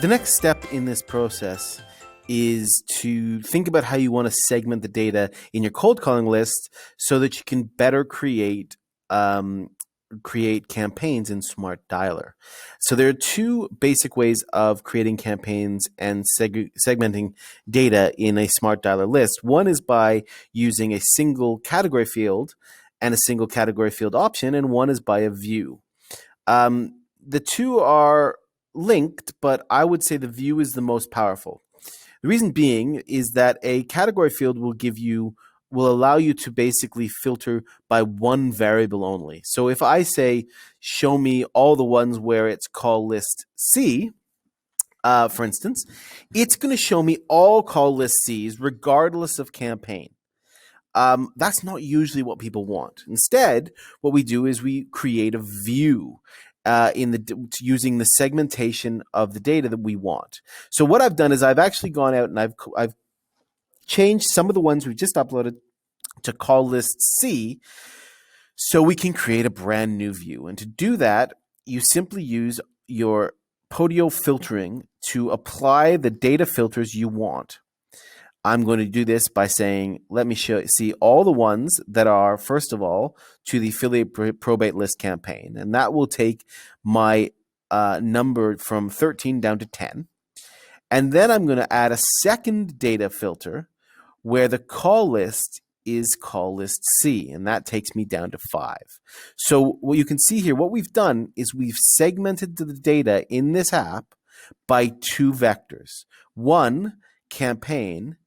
The next step in this process is to think about how you want to segment the data in your cold calling list so that you can better create campaigns in Smart Dialer. So there are two basic ways of creating campaigns and segmenting data in a Smart Dialer list. One is by using a single category field and a single category field option, and one is by a view. The two are linked, but I would say the view is the most powerful. The reason being is that a category field will allow you to basically filter by one variable only. So if I say, show me all the ones where it's call list C, for instance, it's going to show me all call list Cs regardless of campaign. That's not usually what people want. Instead, what we do is we create a view using the segmentation of the data that we want. So what I've done is I've actually gone out and I've changed some of the ones we just uploaded to call list C so we can create a brand new view. And to do that, you simply use your Podio filtering to apply the data filters you want. I'm going to do this by saying, let me see all the ones that are, first of all, to the affiliate probate list campaign. And that will take my number from 13 down to 10. And then I'm going to add a second data filter where the call list is call list C, and that takes me down to 5. So what you can see here, what we've done is we've segmented the data in this app by two vectors. One, campaign,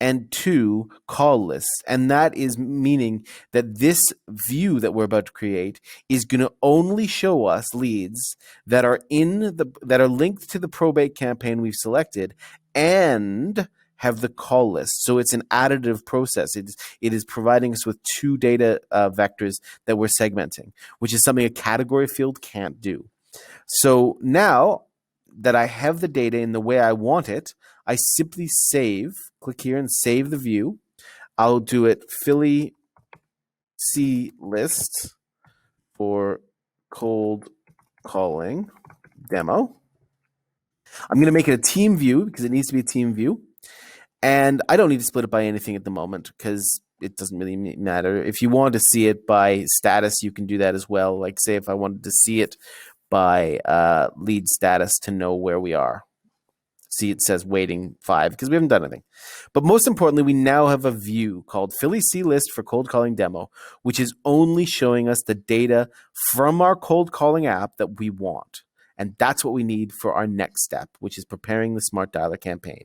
and two, call lists. And that is meaning that this view that we're about to create is going to only show us leads that are linked to the probate campaign we've selected and have the call list. So it's an additive process. It is providing us with two data vectors that we're segmenting, which is something a category field can't do. So now that I have the data in the way I want it, I simply click here and save the view. I'll do it Philly C list for cold calling demo. I'm going to make it a team view because it needs to be a team view. And I don't need to split it by anything at the moment because it doesn't really matter. If you want to see it by status, you can do that as well. Like say if I wanted to see it by lead status to know where we are. See, it says waiting 5 because we haven't done anything. But most importantly, we now have a view called Philly C list for cold calling demo, which is only showing us the data from our cold calling app that we want. And that's what we need for our next step, which is preparing the Smart Dialer campaign.